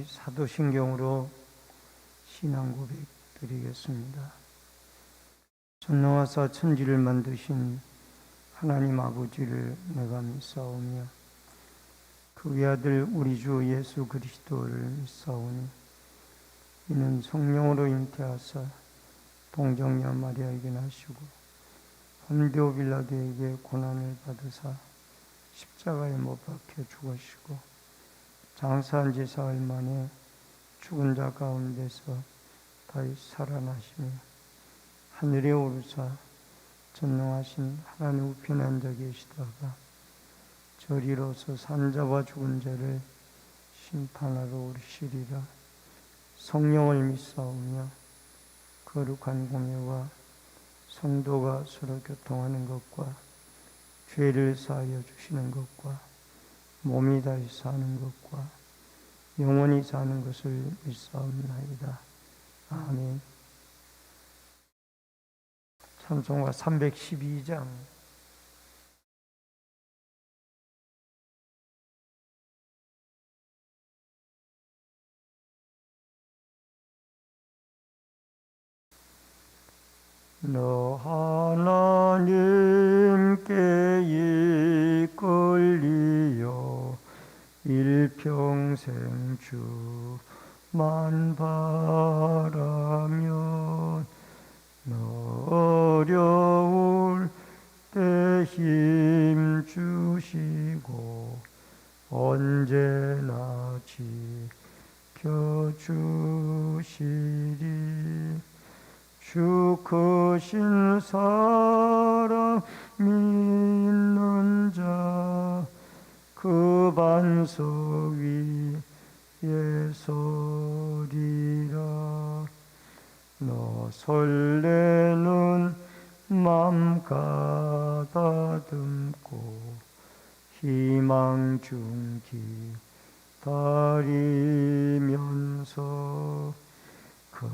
사도신경으로 신앙 고백 드리겠습니다. 전능하사 천지를 만드신 하나님 아버지를 내가 믿사오며 그 외아들 우리 주 예수 그리스도를 믿사오니 이는 성령으로 잉태하사 동정녀 마리아에게 나시고 본디오 빌라도에게 고난을 받으사 십자가에 못 박혀 죽으시고 장사한 지 사흘 만에 죽은 자 가운데서 다시 살아나시며 하늘에 오르사 전능하신 하나님 우편에 앉아 계시다가 저리로서 산자와 죽은 자를 심판하러 오르시리라. 성령을 믿사오며 거룩한 공예와 성도가 서로 교통하는 것과 죄를 사하여 주시는 것과 몸이 다시 사는 것과 영원히 사는 것을 믿사옵나이다. 아멘. 찬송가 312장. 너 하나님께 이끌리어 일평생 주만 바라면 너 어려울 때 힘 주시고 언제나 지켜주시리. 주 크신 사랑 믿는 자 그 반석 위에 서리라. 너 설레는 맘 가다듬고 희망 중 기다리면서 그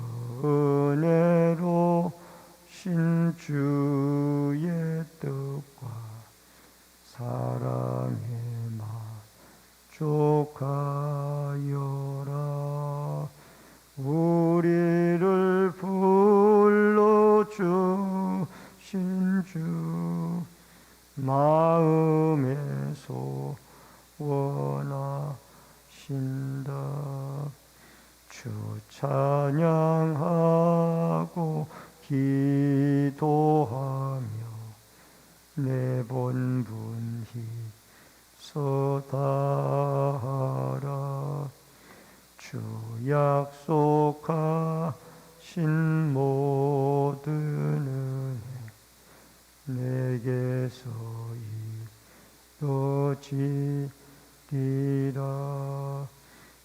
은혜로 신주의 뜻과 사랑에 만족하여라. 우리를 불러주신 주 마음에 소원하신다. 주 찬양하고 기도하며 내 본분히 서다하라. 주 약속하신 모든 은혜 내게서 이루어지리라.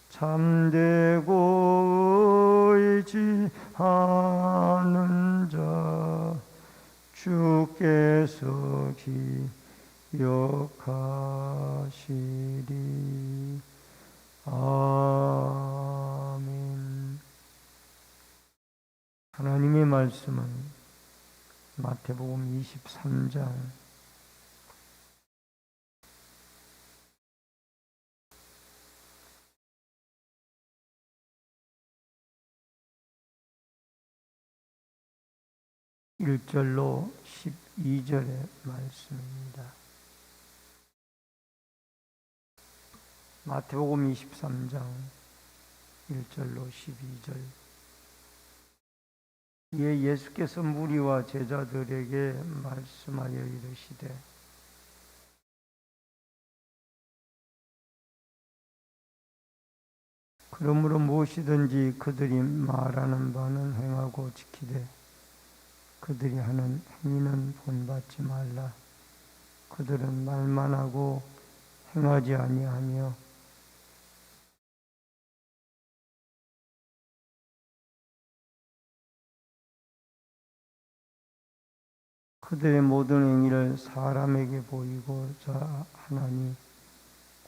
참되고 의지하는 자 주께서 기억하시리. 아멘. 하나님의 말씀은 마태복음 23장 1절로 12절의 말씀입니다. 마태복음 23장 1절로 12절. 이에 예수께서 무리와 제자들에게 말씀하여 이르시되 그러므로 무엇이든지 그들이 말하는 바는 행하고 지키되 그들이 하는 행위는 본받지 말라. 그들은 말만 하고 행하지 아니하며 그들의 모든 행위를 사람에게 보이고자 하나니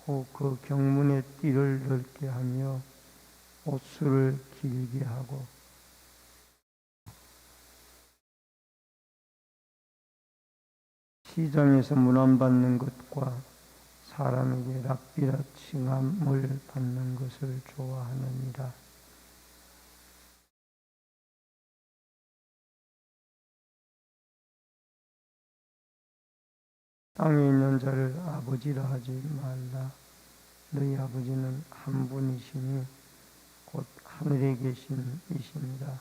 곧 그 경문의 띠를 넓게 하며 옷수를 길게 하고 시장에서 문안받는 것과 사람에게 랍비라 칭함을 받는 것을 좋아하느니라. 땅에 있는 자를 아버지라 하지 말라. 너희 아버지는 한 분이시니 곧 하늘에 계신 이십니다.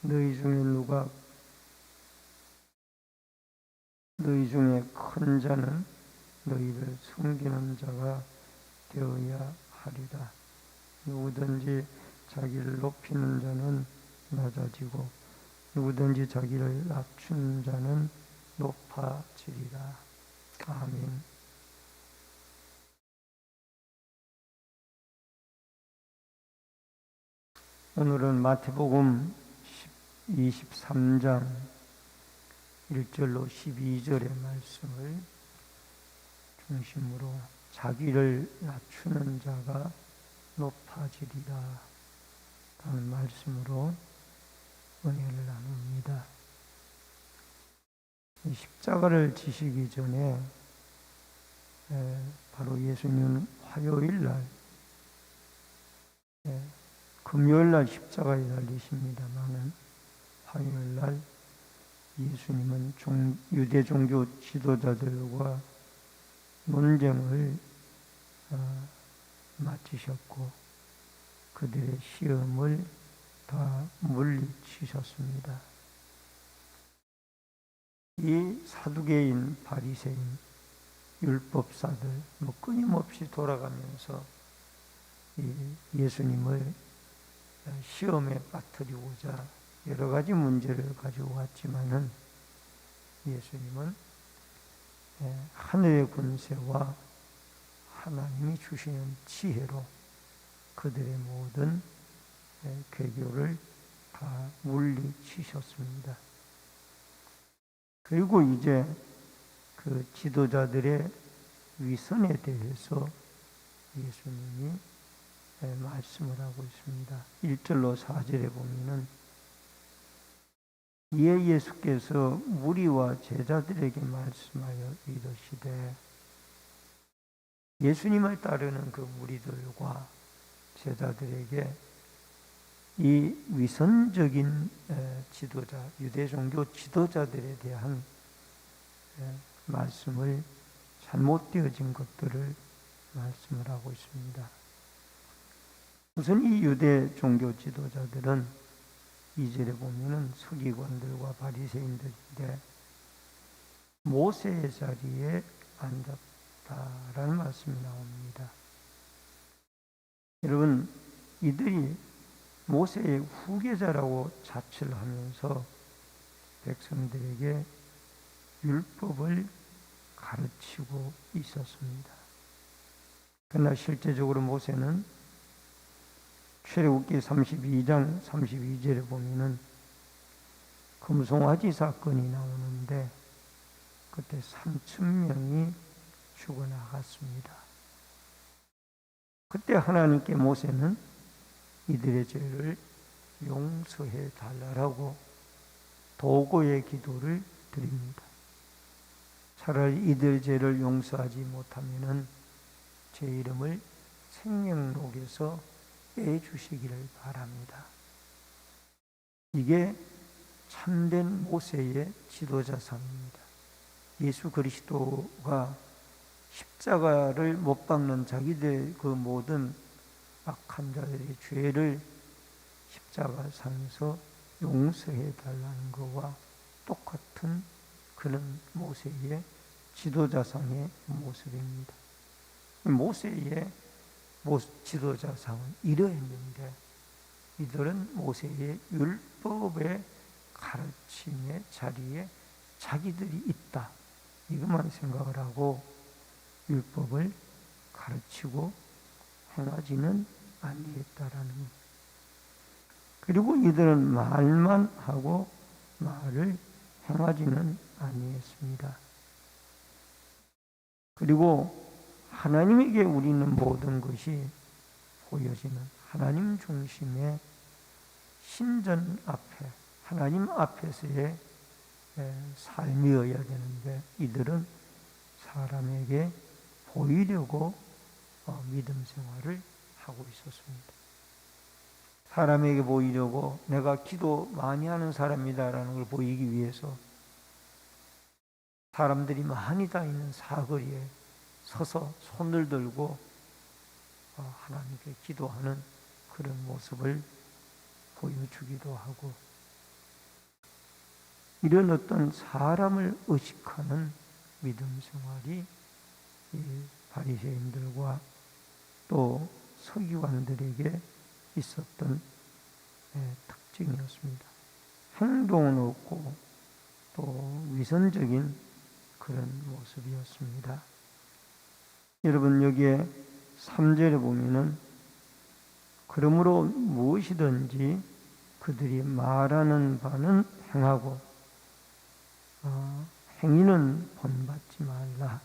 너희 중에 큰 자는 너희를 섬기는 자가 되어야 하리라. 누구든지 자기를 높이는 자는 낮아지고 누구든지 자기를 낮추는 자는 높아지리라. 아멘. 오늘은 마태복음 23장 1절로 12절의 말씀을 중심으로 자기를 낮추는 자가 높아지리라 라는 말씀으로 은혜를 나눕니다. 이 십자가를 지시기 전에 바로 예수님은 화요일날 금요일날 십자가에 달리십니다마는 화요일날 예수님은 유대 종교 지도자들과 논쟁을 마치셨고 그들의 시험을 다 물리치셨습니다. 이 사두개인, 바리새인, 율법사들 끊임없이 돌아가면서 예수님을 시험에 빠뜨리고자 여러 가지 문제를 가지고 왔지만은 예수님은 하늘의 권세와 하나님이 주시는 지혜로 그들의 모든 괴교를 다 물리치셨습니다. 그리고 이제 그 지도자들의 위선에 대해서 예수님이 말씀을 하고 있습니다. 1절로 4절에 보면은 이에 예수께서 무리와 제자들에게 말씀하여 이르시되, 예수님을 따르는 그 무리들과 제자들에게 이 위선적인 지도자, 유대 종교 지도자들에 대한 말씀을 잘못되어진 것들을 말씀을 하고 있습니다. 우선 이 유대 종교 지도자들은 2절에 보면은 서기관들과 바리새인들인데 모세의 자리에 앉았다라는 말씀이 나옵니다. 여러분, 이들이 모세의 후계자라고 자처를 하면서 백성들에게 율법을 가르치고 있었습니다. 그러나 실제적으로 모세는 출애굽기 32장 32절에 보면은 금송아지 사건이 나오는데 그때 3,000명이 죽어나갔습니다. 그때 하나님께 모세는 이들의 죄를 용서해 달라고 도구의 기도를 드립니다. 차라리 이들의 죄를 용서하지 못하면은 제 이름을 생명록에서 빼주시기를 바랍니다. 이게 참된 모세의 지도자상입니다. 예수 그리스도가 십자가를 못 박는 자기들 그 모든 악한 자들의 죄를 십자가상에서 용서해 달라는 것과 똑같은 그런 모세의 지도자상의 모습입니다. 모세의 지도자상은 이러했는데 이들은 모세의 율법의 가르침의 자리에 자기들이 있다 이것만 생각을 하고 율법을 가르치고 행하지는 아니했다라는 것. 그리고 이들은 말만 하고 말을 행하지는 아니했습니다. 그리고 하나님에게 우리는 모든 것이 보여지는 하나님 중심의 신전 앞에 하나님 앞에서의 삶이어야 되는데 이들은 사람에게 보이려고 믿음 생활을 하고 있었습니다. 사람에게 보이려고 내가 기도 많이 하는 사람이다라는 걸 보이기 위해서 사람들이 많이 다니는 사거리에 서서 손을 들고 하나님께 기도하는 그런 모습을 보여주기도 하고, 이런 어떤 사람을 의식하는 믿음 생활이 이 바리새인들과 또 서기관들에게 있었던 특징이었습니다. 행동은 없고 또 위선적인 그런 모습이었습니다. 여러분, 여기에 3절에 보면은 그러므로 무엇이든지 그들이 말하는 바는 행하고 행위는 본받지 말라.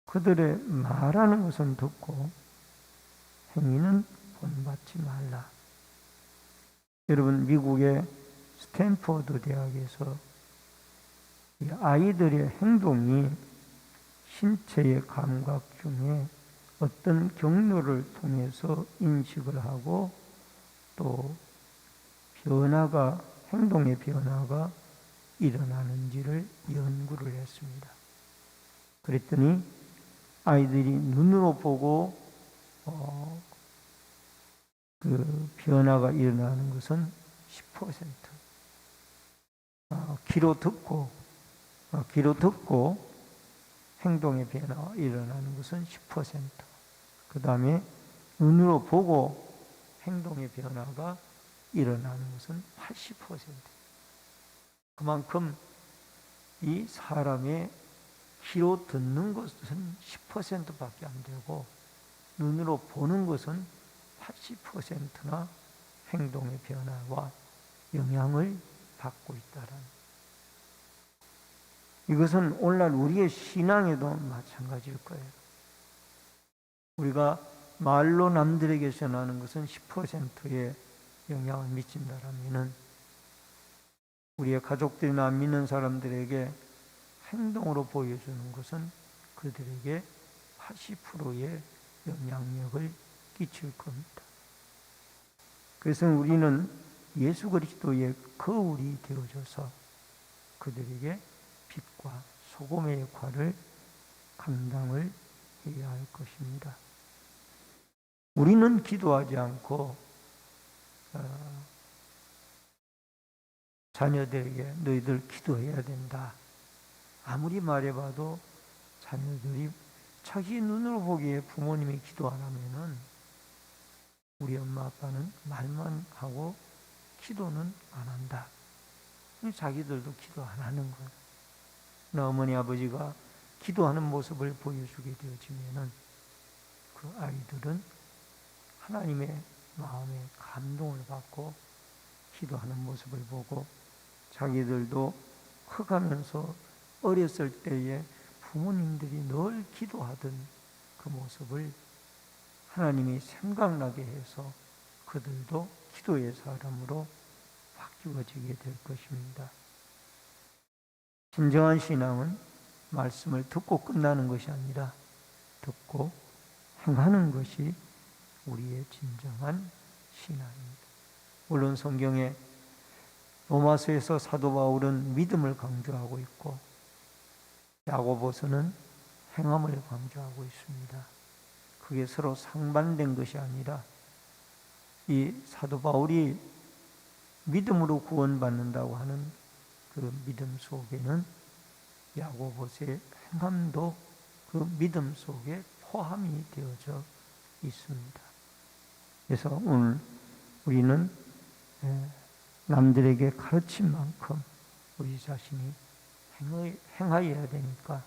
그들의 말하는 것은 듣고 행위는 본받지 말라. 여러분, 미국의 스탠퍼드 대학에서 이 아이들의 행동이 신체의 감각 중에 어떤 경로를 통해서 인식을 하고 또 행동의 변화가 일어나는지를 연구를 했습니다. 그랬더니 아이들이 눈으로 보고 그 변화가 일어나는 것은 10%, 귀로 듣고 행동의 변화가 일어나는 것은 10%, 그 다음에 눈으로 보고 행동의 변화가 일어나는 것은 80%. 그만큼 이 사람의 귀로 듣는 것은 10%밖에 안 되고 눈으로 보는 것은 80%나 행동의 변화와 영향을 받고 있다라는. 이것은 오늘날 우리의 신앙에도 마찬가지일 거예요. 우리가 말로 남들에게 전하는 것은 10%의 영향을 미친다라면은 우리의 가족들이나 믿는 사람들에게 행동으로 보여주는 것은 그들에게 80%의 영향력을 끼칠 겁니다. 그래서 우리는 예수 그리스도의 거울이 되어줘서 그들에게 빛과 소금의 역할을 감당을 해야 할 것입니다. 우리는 기도하지 않고 자녀들에게 너희들 기도해야 된다. 아무리 말해봐도 자녀들이 자기 눈으로 보기에 부모님이 기도 안 하면은 우리 엄마 아빠는 말만 하고 기도는 안 한다. 자기들도 기도 안 하는 거예요. 어머니 아버지가 기도하는 모습을 보여주게 되어지면은 그 아이들은 하나님의 마음에 감동을 받고 기도하는 모습을 보고 자기들도 커가면서 어렸을 때에 부모님들이 늘 기도하던 그 모습을 하나님이 생각나게 해서 그들도 기도의 사람으로 바뀌어지게 될 것입니다. 진정한 신앙은 말씀을 듣고 끝나는 것이 아니라 듣고 행하는 것이 우리의 진정한 신앙입니다. 물론 성경에 로마서에서 사도 바울은 믿음을 강조하고 있고 야고보서는 행함을 강조하고 있습니다. 그게 서로 상반된 것이 아니라 이 사도 바울이 믿음으로 구원받는다고 하는 그 믿음 속에는 야고보서의 행함도 그 믿음 속에 포함이 되어져 있습니다. 그래서 오늘 우리는 남들에게 가르친 만큼 우리 자신이 행하여야 되니까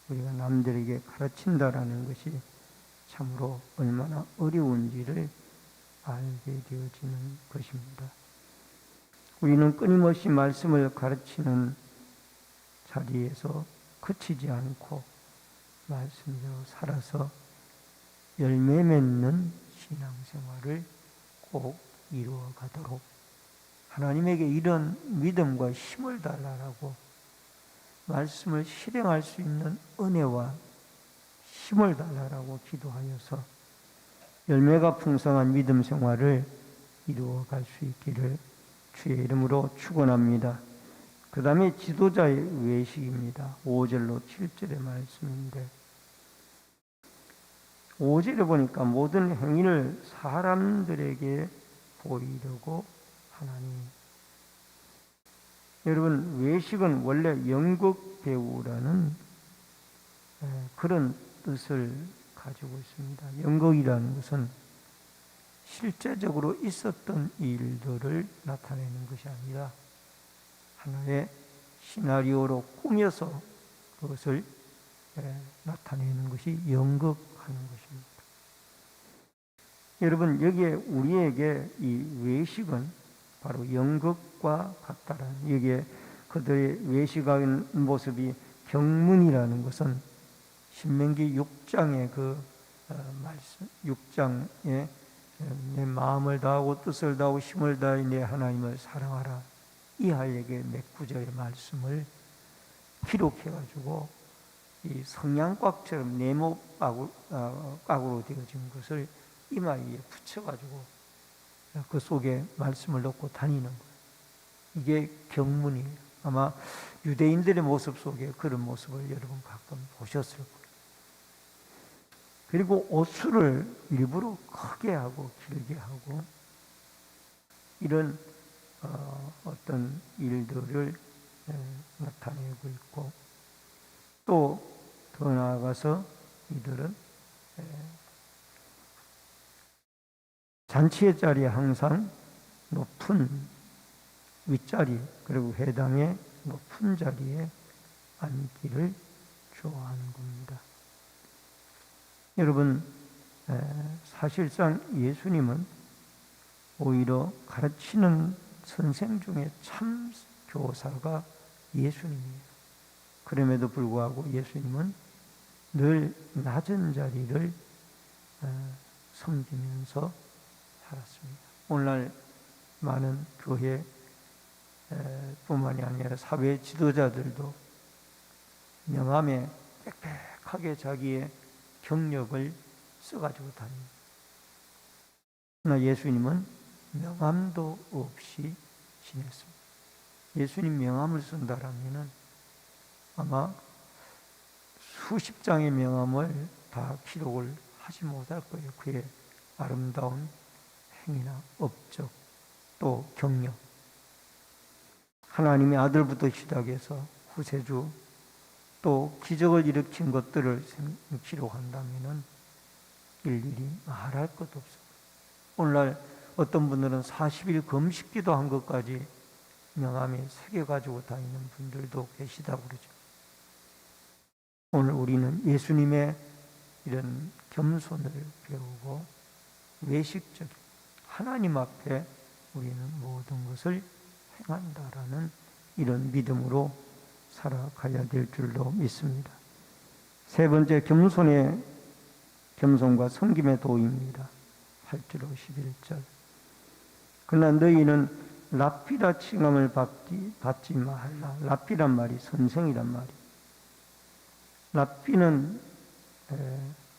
우리가 남들에게 가르친다라는 것이 참으로 얼마나 어려운지를 알게 되어지는 것입니다. 우리는 끊임없이 말씀을 가르치는 자리에서 그치지 않고 말씀대로 살아서 열매 맺는 신앙생활을 꼭 이루어 가도록 하나님에게 이런 믿음과 힘을 달라라고 말씀을 실행할 수 있는 은혜와 힘을 달라라고 기도하여서 열매가 풍성한 믿음 생활을 이루어 갈 수 있기를 주의 이름으로 축원합니다. 그 다음에 지도자의 외식입니다. 5절로 7절의 말씀인데 5절에 보니까 모든 행위를 사람들에게 보이려고 하나니. 여러분, 외식은 원래 연극 배우라는 그런 뜻을 가지고 있습니다. 연극이라는 것은 실제적으로 있었던 일들을 나타내는 것이 아니라 하나의 시나리오로 꾸며서 그것을 나타내는 것이 연극하는 것입니다. 여러분, 여기에 우리에게 이 외식은 바로 연극과 같다라는, 여기에 그들의 외식하는 모습이 경문이라는 것은 신명기 6장의 그 말씀, 6장에 내 마음을 다하고 뜻을 다하고 힘을 다해 내 하나님을 사랑하라, 이 하에게 몇 구절의 말씀을 기록해가지고 이 성냥곽처럼 네모각으로 되어진 것을 이마에 붙여가지고 그 속에 말씀을 넣고 다니는 거예요. 이게 경문이에요. 아마 유대인들의 모습 속에 그런 모습을 여러분 가끔 보셨을 거예요. 그리고 옷수를 일부러 크게 하고 길게 하고 이런 어떤 일들을 나타내고 있고, 또 더 나아가서 이들은 잔치의 자리에 항상 높은 윗자리, 그리고 회당의 높은 자리에 앉기를 좋아하는 겁니다. 여러분, 사실상 예수님은 오히려 가르치는 선생 중에 참 교사가 예수님이에요. 그럼에도 불구하고 예수님은 늘 낮은 자리를 섬기면서 살았습니다. 오늘날 많은 교회 뿐만이 아니라 사회 지도자들도 명함에 빽빽하게 자기의 경력을 써가지고 다닙니다. 그러나 예수님은 명함도 없이 지냈습니다. 예수님 명함을 쓴다라면은 아마 수십 장의 명함을 다 기록을 하지 못할 거예요. 그의 아름다운 행위나 업적, 또 경력, 하나님의 아들부터 시작해서 구세주, 또 기적을 일으킨 것들을 기록한다면은 일일이 말할 것도 없어요. 오늘날 어떤 분들은 40일 금식기도 한 것까지 명함에 새겨가지고 다니는 분들도 계시다고 그러죠. 오늘 우리는 예수님의 이런 겸손을 배우고 외식적인 하나님 앞에 우리는 모든 것을 행한다라는 이런 믿음으로 살아가야 될 줄로 믿습니다. 세 번째, 겸손과 섬김의 도입니다. 8절 11절. 그러나 너희는 랍비라 칭함을 받지 말라. 랍비란 말이 선생이란 말이. 랍비는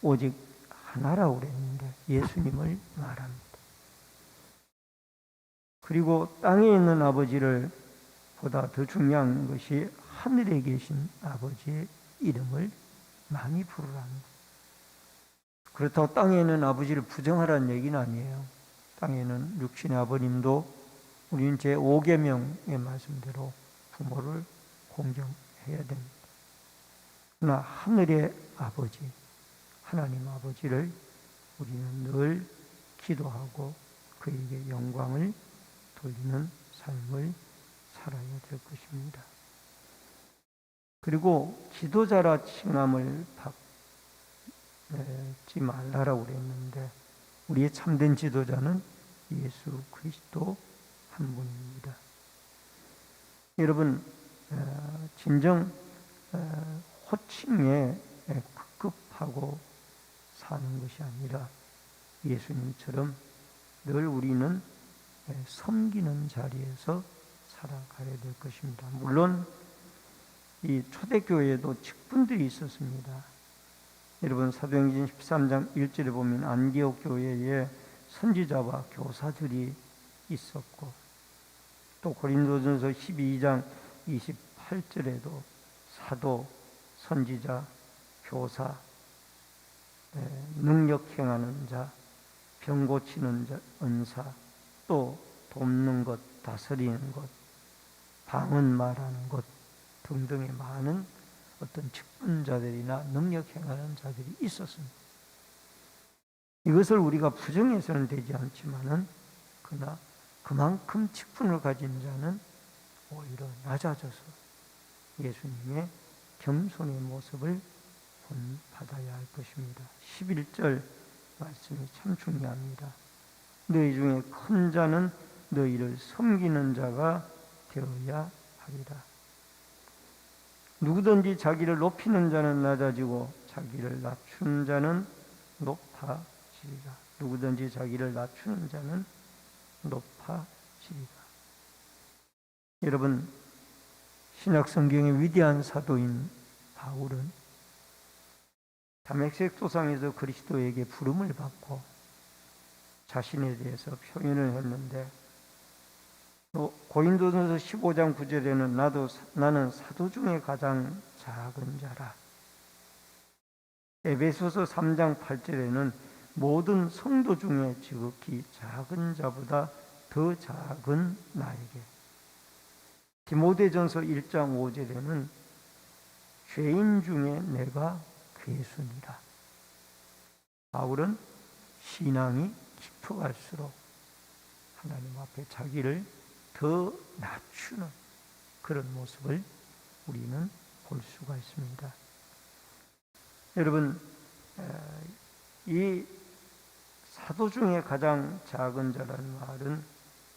오직 하나라고 그랬는데 예수님을 말합니다. 그리고 땅에 있는 아버지를 보다 더 중요한 것이 하늘에 계신 아버지의 이름을 많이 부르라는 거예요. 그렇다고 땅에 있는 아버지를 부정하라는 얘기는 아니에요. 땅에는 육신의 아버님도 우리는 제5계명의 말씀대로 부모를 공경해야 됩니다. 그러나 하늘의 아버지, 하나님 아버지를 우리는 늘 기도하고 그에게 영광을 돌리는 삶을 살아야 될 것입니다. 그리고 지도자라 칭함을 받지 말라라고 그랬는데 우리의 참된 지도자는 예수 그리스도 한 분입니다. 여러분, 진정 호칭에 급급하고 사는 것이 아니라 예수님처럼 늘 우리는 섬기는 자리에서 살아가야 될 것입니다. 물론 이 초대교회에도 직분들이 있었습니다. 여러분 사도행전 13장 1절에 보면 안디옥 교회에 선지자와 교사들이 있었고, 또 고린도전서 12장 28절에도 사도, 선지자, 교사, 능력 행하는 자, 병 고치는 자, 은사, 또 돕는 것, 다스리는 것, 방언 말하는 것 등등의 많은 어떤 직분자들이나 능력 행하는 자들이 있었습니다. 이것을 우리가 부정해서는 되지 않지만은, 그러나 그만큼 직분을 가진 자는 오히려 낮아져서 예수님의 겸손의 모습을 본받아야 할 것입니다. 11절 말씀이 참 중요합니다. 너희 중에 큰 자는 너희를 섬기는 자가 되어야 하리라. 누구든지 자기를 높이는 자는 낮아지고 자기를 낮추는 자는 높아지리라. 누구든지 자기를 낮추는 자는 높아지리라. 여러분, 신약 성경의 위대한 사도인 바울은 다메섹 도상에서 그리스도에게 부름을 받고 자신에 대해서 표현을 했는데, 또 고린도전서 15장 9절에는 나는 사도 중에 가장 작은 자라. 에베소서 3장 8절에는 모든 성도 중에 지극히 작은 자보다 더 작은 나에게. 디모데전서 1장 5절에는 죄인 중에 내가 괴순이라. 바울은 신앙이 깊어갈수록 하나님 앞에 자기를 더 낮추는 그런 모습을 우리는 볼 수가 있습니다. 여러분, 이 사도 중에 가장 작은 자라는 말은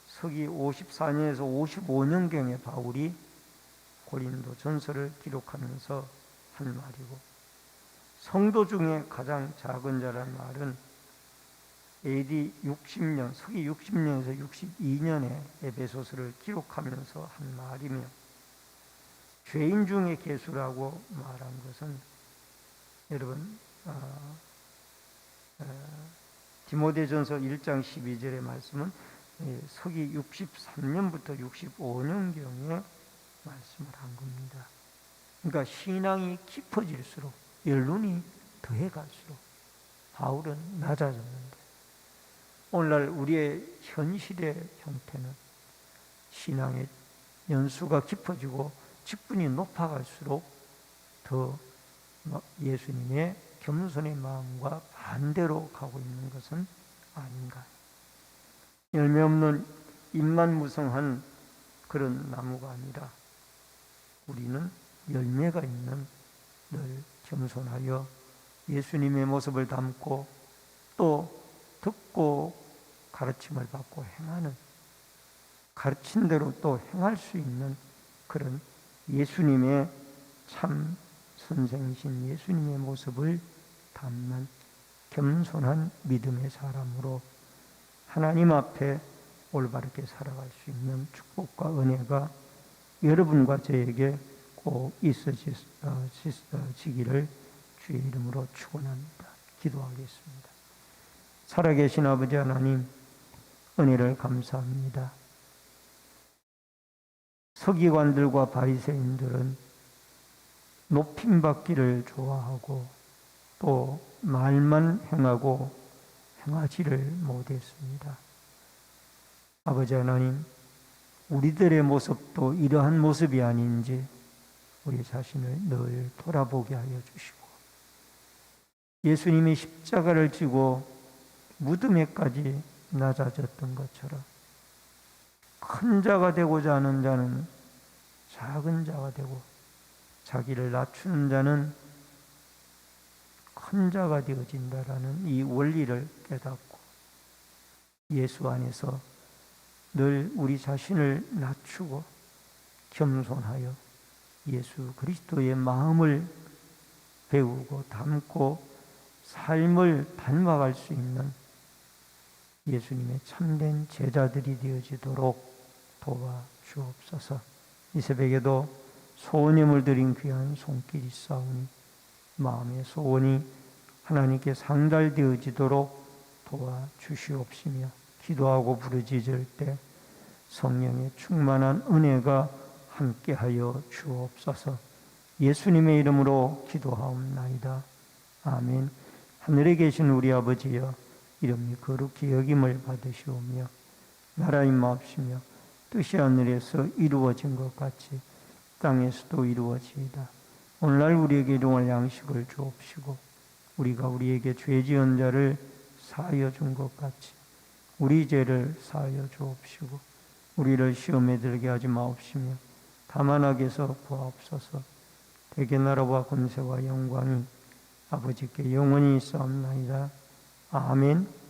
서기 54년에서 55년경에 바울이 고린도 전서를 기록하면서 한 말이고, 성도 중에 가장 작은 자라는 말은 AD 60년, 서기 60년에서 62년에 에베소서를 기록하면서 한 말이며, 죄인 중에 괴수라고 말한 것은 여러분 디모데전서 1장 12절의 말씀은 서기 63년부터 65년경에 말씀을 한 겁니다. 그러니까 신앙이 깊어질수록, 연륜이 더해갈수록 바울은 낮아졌는데, 오늘날 우리의 현실의 형태는 신앙의 연수가 깊어지고 직분이 높아갈수록 더 예수님의 겸손의 마음과 반대로 가고 있는 것은 아닌가. 열매 없는 잎만 무성한 그런 나무가 아니라 우리는 열매가 있는, 늘 겸손하여 예수님의 모습을 담고 또 듣고 가르침을 받고 행하는, 가르친 대로 또 행할 수 있는 그런 예수님의 참 선생이신 예수님의 모습을 담는 겸손한 믿음의 사람으로 하나님 앞에 올바르게 살아갈 수 있는 축복과 은혜가 여러분과 저에게 꼭 있어지기를 주의 이름으로 축원합니다. 기도하겠습니다. 살아계신 아버지 하나님, 은혜를 감사합니다. 서기관들과 바리새인들은 높임받기를 좋아하고 또 말만 행하고 행하지를 못했습니다. 아버지 하나님, 우리들의 모습도 이러한 모습이 아닌지 우리 자신을 늘 돌아보게 하여 주시고, 예수님이 십자가를 지고 무덤에까지 낮아졌던 것처럼 큰 자가 되고자 하는 자는 작은 자가 되고, 자기를 낮추는 자는 큰 자가 되어진다라는 이 원리를 깨닫고 예수 안에서 늘 우리 자신을 낮추고 겸손하여 예수 그리스도의 마음을 배우고 담고 삶을 닮아갈 수 있는 예수님의 참된 제자들이 되어지도록 도와주옵소서. 이 새벽에도 소원에 물들인 귀한 손길이 있사오니 마음의 소원이 하나님께 상달되어지도록 도와주시옵시며, 기도하고 부르짖을 때 성령의 충만한 은혜가 함께하여 주옵소서. 예수님의 이름으로 기도하옵나이다. 아멘. 하늘에 계신 우리 아버지여, 이름이 거룩히 여김을 받으시오며 나라 임하옵시며 뜻이 하늘에서 이루어진 것 같이 땅에서도 이루어지이다. 오늘날 우리에게 일용할 양식을 주옵시고 우리가 우리에게 죄 지은 자를 사하여 준 것 같이 우리 죄를 사하여 주옵시고 우리를 시험에 들게 하지 마옵시며 다만 악에서 구하옵소서. 대개 나라와 권세와 영광이 아버지께 영원히 있사옵나이다. 아멘.